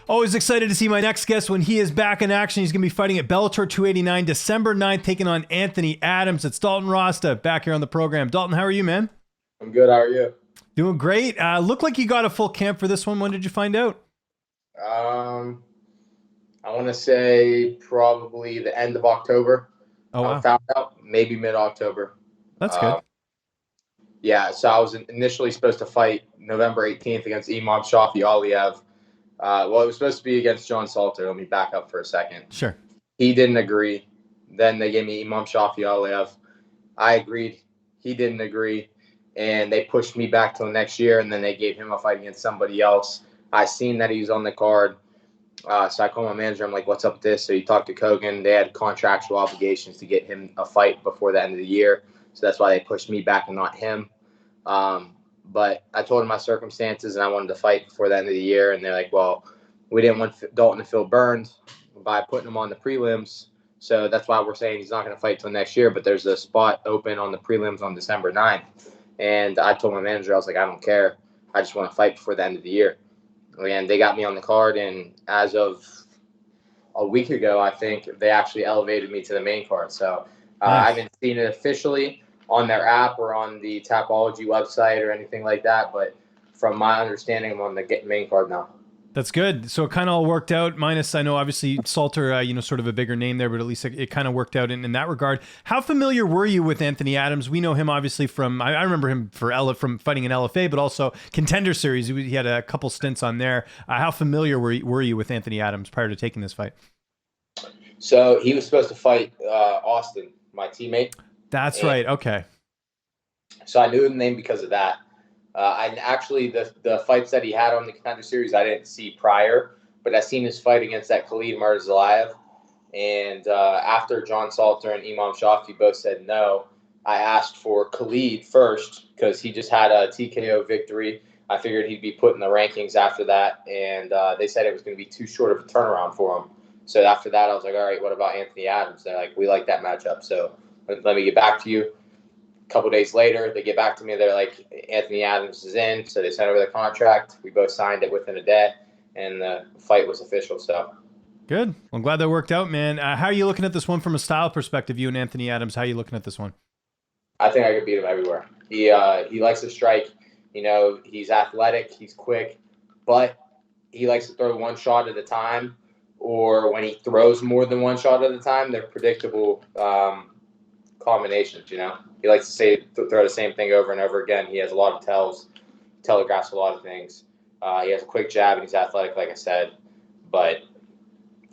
Always excited to see my next guest when he is back in action. He's going to be fighting at Bellator 289 December 9th, taking on Anthony Adams. It's Dalton Rosta back here on the program. Dalton, how are you, man? I'm good. How are you? Doing great. Looked like you got a full camp for this one. When did you find out? I want to say probably the end of October. Oh, wow. I found out maybe mid-October. That's good. Yeah, so I was initially supposed to fight November 18th against Imam Shafi Aliyev. Well, it was supposed to be against John Salter. Let me back up for a second. Sure. He didn't agree. Then they gave me Imam Shafi Aliyev. I agreed. He didn't agree. And they pushed me back till next year, and then they gave him a fight against somebody else. I seen that he was on the card. So I called my manager. I'm like, what's up with this? So he talked to Kogan. They had contractual obligations to get him a fight before the end of the year. So that's why they pushed me back and not him. But I told him my circumstances and I wanted to fight before the end of the year. And they're like, well, we didn't want Dalton to feel burned by putting him on the prelims. So that's why we're saying he's not going to fight till next year. But there's a spot open on the prelims on December 9th. And I told my manager, I was like, I don't care. I just want to fight before the end of the year. And they got me on the card. And as of a week ago, I think they actually elevated me to the main card. So I haven't seen it officially on their app or on the Tapology website or anything like that. But from my understanding, I'm on the main card now. That's good. So it kind of all worked out, minus, I know, obviously, Salter, sort of a bigger name there, but at least it kind of worked out in that regard. How familiar were you with Anthony Adams? We know him, obviously, from, I remember him from fighting in LFA, but also Contender Series. He had a couple stints on there. How familiar were you with Anthony Adams prior to taking this fight? So he was supposed to fight Austin, my teammate. That's right. Okay. So I knew the name because of that. And actually, the fights that he had on the Contender Series, I didn't see prior, but I seen his fight against that Khalid Mirzalayev. And after John Salter and Imam Shafi both said no, I asked for Khalid first because he just had a TKO victory. I figured he'd be put in the rankings after that, and they said it was going to be too short of a turnaround for him. So after that, I was like, all right, what about Anthony Adams? They're like, we like that matchup, so let me get back to you. A couple days later, they get back to me. They're like, Anthony Adams is in. So they sent over the contract. We both signed it within a day, and the fight was official. So good. Well, I'm glad that worked out, man. How are you looking at this one from a style perspective, you and Anthony Adams? How are you looking at this one? I think I could beat him everywhere. He likes to strike. He's athletic. He's quick. But he likes to throw one shot at a time. Or when he throws more than one shot at a time, they're predictable combinations, He likes to throw the same thing over and over again. He has a lot of telegraphs a lot of things. He has a quick jab, and he's athletic, like I said. But,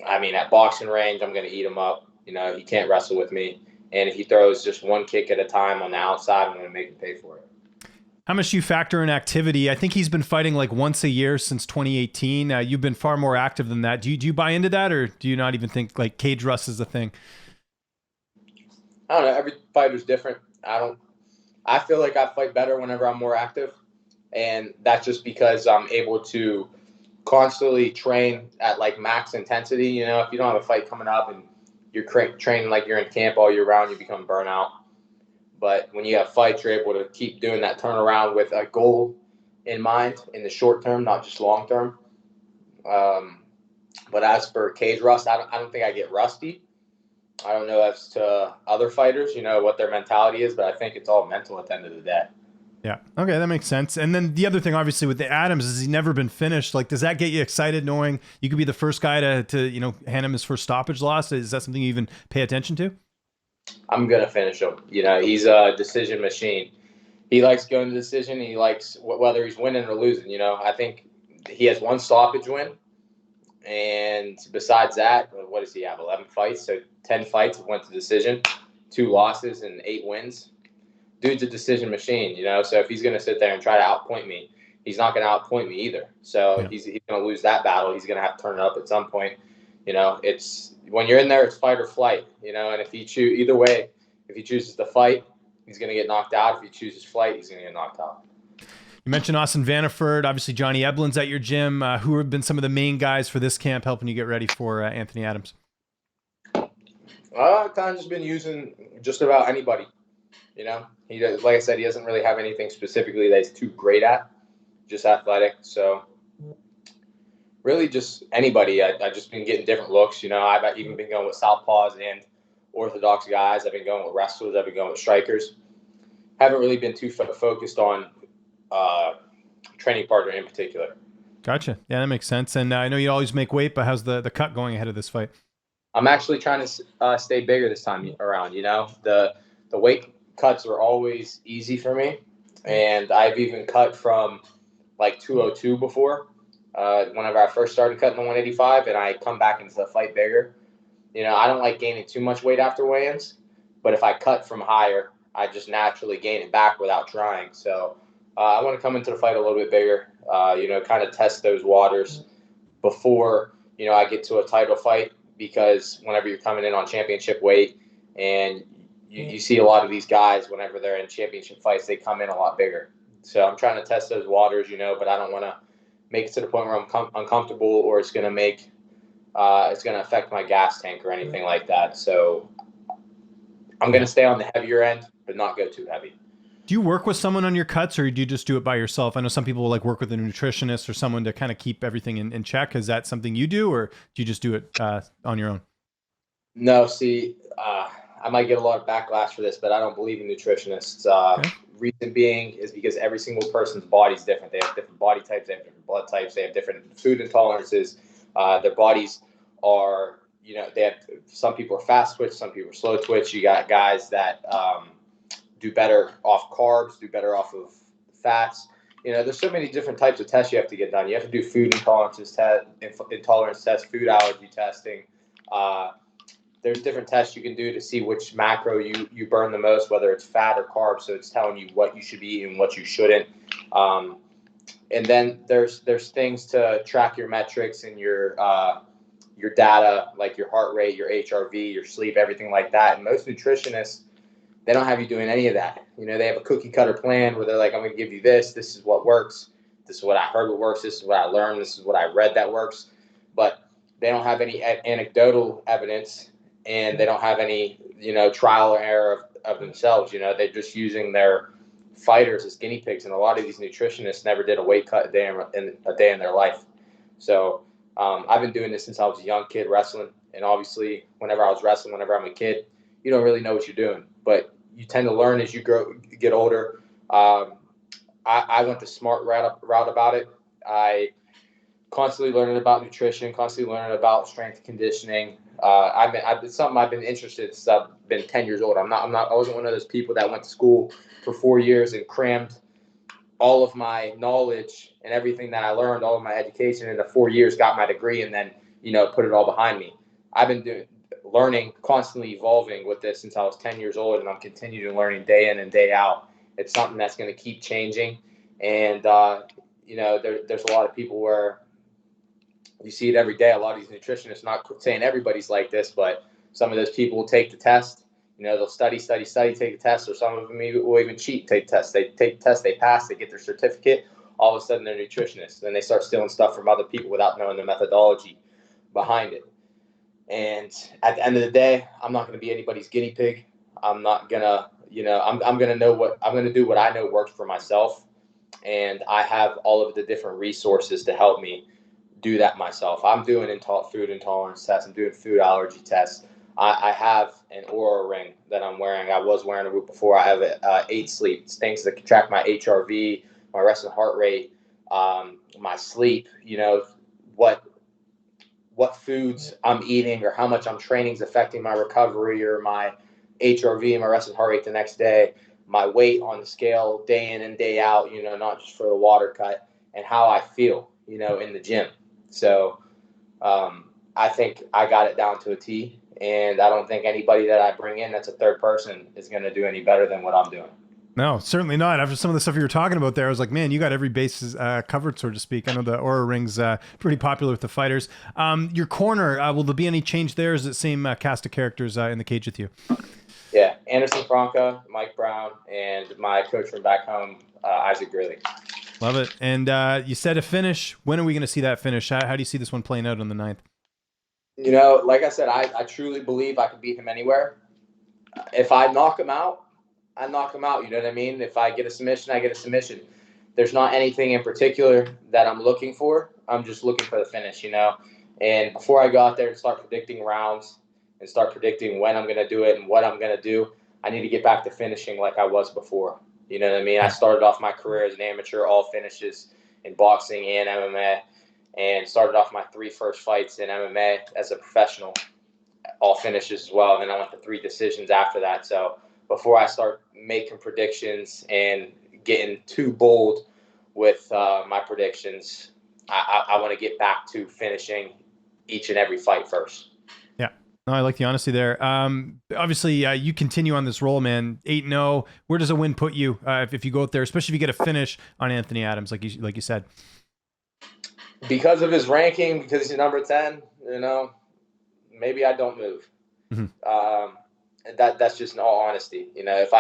at boxing range, I'm going to eat him up. He can't wrestle with me. And if he throws just one kick at a time on the outside, I'm going to make him pay for it. How much do you factor in activity? I think he's been fighting like once a year since 2018. You've been far more active than that. Do you buy into that, or do you not even think like cage rust is a thing? I don't know. Every fighter's different. I feel like I fight better whenever I'm more active. And that's just because I'm able to constantly train at like max intensity. If you don't have a fight coming up and you're training like you're in camp all year round, you become burnout. But when you have fights, you're able to keep doing that turnaround with a goal in mind in the short term, not just long term. But as for cage rust, I don't think I get rusty. I don't know as to other fighters, what their mentality is, but I think it's all mental at the end of the day. Yeah. Okay, that makes sense. And then the other thing, obviously, with the Adams is he's never been finished. Like, does that get you excited knowing you could be the first guy to hand him his first stoppage loss? Is that something you even pay attention to? I'm going to finish him. He's a decision machine. He likes going to decision. He likes whether he's winning or losing. I think he has one stoppage win. And besides that, what does he have? 11 fights. So 10 fights went to decision, 2 losses and 8 wins. Dude's a decision machine, So if he's going to sit there and try to outpoint me, he's not going to outpoint me either. So if he's going to lose that battle, he's going to have to turn it up at some point. It's when you're in there, it's fight or flight, and if he either way, if he chooses to fight, he's going to get knocked out. If he chooses flight, he's going to get knocked out. You mentioned Austin Vanderford, obviously Johnny Eblin's at your gym. Who have been some of the main guys for this camp helping you get ready for Anthony Adams? I've kind of just been using just about anybody. He does, like I said, he doesn't really have anything specifically that he's too great at, just athletic. So Really, just anybody. I just been getting different looks. I've even been going with southpaws and orthodox guys. I've been going with wrestlers. I've been going with strikers. Haven't really been too focused on training partner in particular. Gotcha. Yeah, that makes sense. And I know you always make weight, but how's the cut going ahead of this fight? I'm actually trying to stay bigger this time around. The weight cuts are always easy for me, and I've even cut from like 202 before. Whenever I first started cutting the 185, and I come back into the fight bigger. I don't like gaining too much weight after weigh-ins, but if I cut from higher, I just naturally gain it back without trying. So I want to come into the fight a little bit bigger. Kind of test those waters before I get to a title fight, because whenever you're coming in on championship weight and you see a lot of these guys, whenever they're in championship fights, they come in a lot bigger. So I'm trying to test those waters, but I don't want to make it to the point where I'm uncomfortable, or it's going to affect my gas tank or anything like that. So I'm going to stay on the heavier end, but not go too heavy. Do you work with someone on your cuts, or do you just do it by yourself? I know some people will like work with a nutritionist or someone to kind of keep everything in check. Is that something you do, or do you just do it on your own? No, see, I might get a lot of backlash for this, but I don't believe in nutritionists. Okay. Reason being is because every single person's body is different. They have different body types, they have different blood types, they have different food intolerances. Their bodies are, they have, some people are fast twitch, some people are slow twitch. You got guys that do better off carbs, do better off of fats. There's so many different types of tests you have to get done. You have to do food intolerance tests, food allergy testing. There's different tests you can do to see which macro you burn the most, whether it's fat or carbs. So it's telling you what you should be eating and what you shouldn't. And then there's things to track your metrics and your data, like your heart rate, your HRV, your sleep, everything like that. And most nutritionists, they don't have you doing any of that. They have a cookie cutter plan where they're like, I'm going to give you this. This is what works. This is what I heard what works. This is what I learned. This is what I read that works. But they don't have any anecdotal evidence, and they don't have any, trial or error of themselves. They're just using their fighters as guinea pigs. And a lot of these nutritionists never did a weight cut a day in their life. So I've been doing this since I was a young kid wrestling. And obviously, whenever I was wrestling, whenever I'm a kid, you don't really know what you're doing. But you tend to learn as you get older. I went the smart route about it. I constantly learning about nutrition, constantly learning about strength conditioning. It's something I've been interested in since I've been 10 years old. I wasn't one of those people that went to school for 4 years and crammed all of my knowledge and everything that I learned, all of my education into 4 years, got my degree, and then, put it all behind me. I've been learning, constantly evolving with this since I was 10 years old, and I'm continuing learning day in and day out. It's something that's going to keep changing. And, there's a lot of people where you see it every day. A lot of these nutritionists, not saying everybody's like this, but some of those people will take the test. They'll study, take the test, or some of them will even cheat, take the test. They take the test, they pass, they get their certificate. All of a sudden, they're nutritionists. Then they start stealing stuff from other people without knowing the methodology behind it. And at the end of the day, I'm not going to be anybody's guinea pig. I'm not going to, I'm going to do what I know works for myself. And I have all of the different resources to help me do that myself. I'm doing food intolerance tests. I'm doing food allergy tests. I have an Oura ring that I'm wearing. I was wearing it before. I have 8 Sleep. It's things that can track my HRV, my resting heart rate, my sleep, what foods I'm eating or how much I'm training is affecting my recovery or my HRV and my resting heart rate the next day, my weight on the scale day in and day out, not just for the water cut, and how I feel, in the gym. So I think I got it down to a T, and I don't think anybody that I bring in that's a third person is going to do any better than what I'm doing. No, certainly not. After some of the stuff you were talking about there, I was like, man, you got every basis covered, so to speak. I know the Oura Ring's pretty popular with the fighters. Your corner, will there be any change there? Is it same cast of characters in the cage with you? Yeah, Anderson Franca, Mike Brown, and my coach from back home, Isaac Grilly. Love it. And you said a finish. When are we going to see that finish? How do you see this one playing out on the 9th? Like I said, I truly believe I can beat him anywhere. If I knock him out, I knock him out. You know what I mean? If I get a submission, I get a submission. there's not anything in particular that I'm looking for. I'm just looking for the finish, you know. And before I go out there and start predicting rounds and start predicting when I'm going to do it and what I'm going to do, I need to get back to finishing like I was before. You know what I mean? I started off my career as an amateur, all finishes in boxing and MMA, and started off my 3 first fights in MMA as a professional, all finishes as well. And then I went to 3 decisions after that. So before I start making predictions and getting too bold with my predictions, I want to get back to finishing each and every fight first. Yeah. No, I like the honesty there. Obviously, you continue on this roll, man. 8-0. Where does a win put you if you go out there, especially if you get a finish on Anthony Adams, like you said? Because of his ranking, because he's number 10, you know, maybe I don't move. That's just in all honesty. You know, if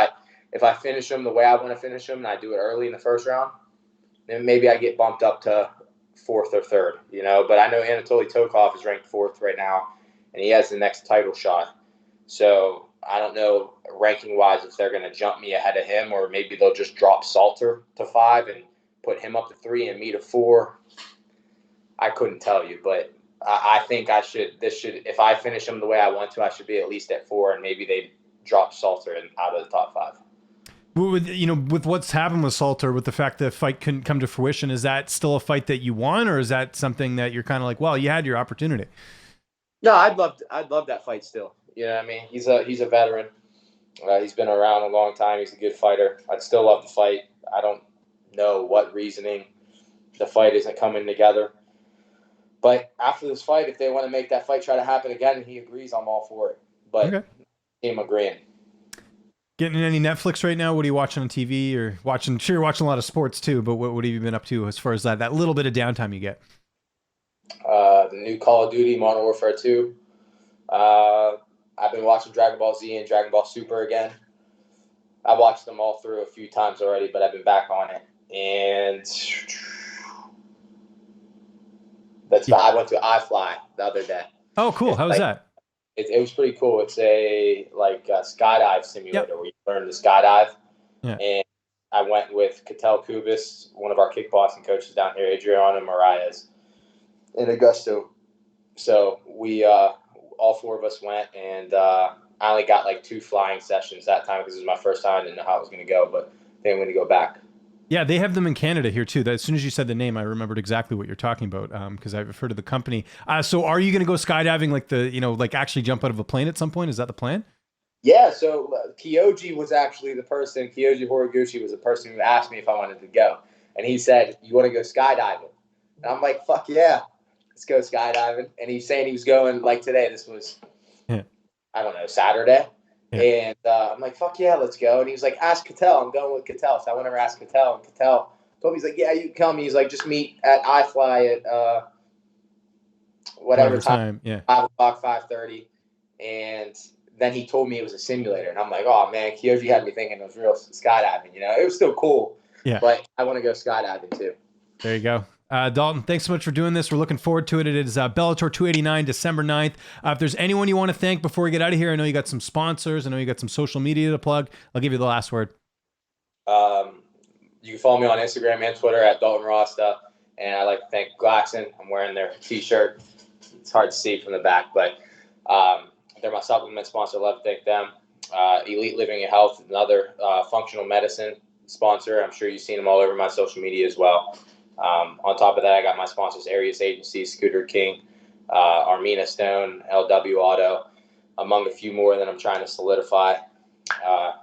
I finish him the way I want to finish him and I do it early in the first round, then maybe I get bumped up to 4th or 3rd, you know. But I know Anatoly Tokov is ranked 4th right now, and he has the next title shot. So I don't know ranking-wise if they're going to jump me ahead of him, or maybe they'll just drop Salter to 5 and put him up to 3 and me to 4. I couldn't tell you, but I think if I finish him the way I want to, I should be at least at 4, and maybe they drop Salter out of the top 5. With what's happened with Salter, with the fact that the fight couldn't come to fruition, is that still a fight that you want, or is that something that you're kind of like, well, you had your opportunity? No, I'd love that fight still. You know what I mean? He's a veteran. He's been around a long time. He's a good fighter. I'd still love the fight. I don't know what reasoning the fight isn't coming together. But after this fight, if they want to make that fight try to happen again and he agrees, I'm all for it. But okay. Him agreeing. Getting any Netflix right now? What are you watching on TV or watching? Sure, you're watching a lot of sports too, but what have you been up to as far as that little bit of downtime you get? The new Call of Duty, Modern Warfare 2. I've been watching Dragon Ball Z and Dragon Ball Super again. I've watched them all through a few times already, but I've been back on it. And I went to iFly the other day. Oh, cool. How was that? It was pretty cool. It's a skydive simulator where you learn to skydive. Yeah. And I went with Cattell Kubis, one of our kickboxing coaches down here, Adriana Marias, in Augusto. So we all 4 of us went, and I only got 2 flying sessions that time because it was my first time. I didn't know how it was going to go, but then I'm going to go back. Yeah, they have them in Canada here too. As soon as you said the name, I remembered exactly what you're talking about because I've heard of the company. So are you going to go skydiving actually jump out of a plane at some point? Is that the plan? Yeah, so Kyoji was actually Kyoji Horiguchi was the person who asked me if I wanted to go. And he said, "You want to go skydiving?" And I'm like, "Fuck yeah, let's go skydiving." And he's saying he was going today. This was, I don't know, Saturday. Yeah. And I'm like, "Fuck yeah, let's go." And he was like, "Ask Cattell. I'm going with Cattell." So I went over to ask Cattell, and Cattell told me, he's like, "Yeah, you can come." He's like, "Just meet at iFly at whatever time. 5 o'clock, 5:30. And then he told me it was a simulator. And I'm like, "Oh, man, Kyoji had me thinking it was real skydiving." You know, it was still cool. Yeah. But I want to go skydiving too. There you go. Dalton, thanks so much for doing this. We're looking forward to it. It is Bellator 289, December 9th. If there's anyone you want to thank before we get out of here, I know you got some sponsors. I know you got some social media to plug. I'll give you the last word. You can follow me on Instagram and Twitter at Dalton Rosta. And I'd like to thank Glaxon. I'm wearing their T-shirt. It's hard to see from the back, but they're my supplement sponsor. I'd love to thank them. Elite Living and Health, another functional medicine sponsor. I'm sure you've seen them all over my social media as well. On top of that, I got my sponsors, Arias Agency, Scooter King, Armina Stone, LW Auto, among a few more that I'm trying to solidify.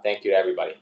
Thank you to everybody.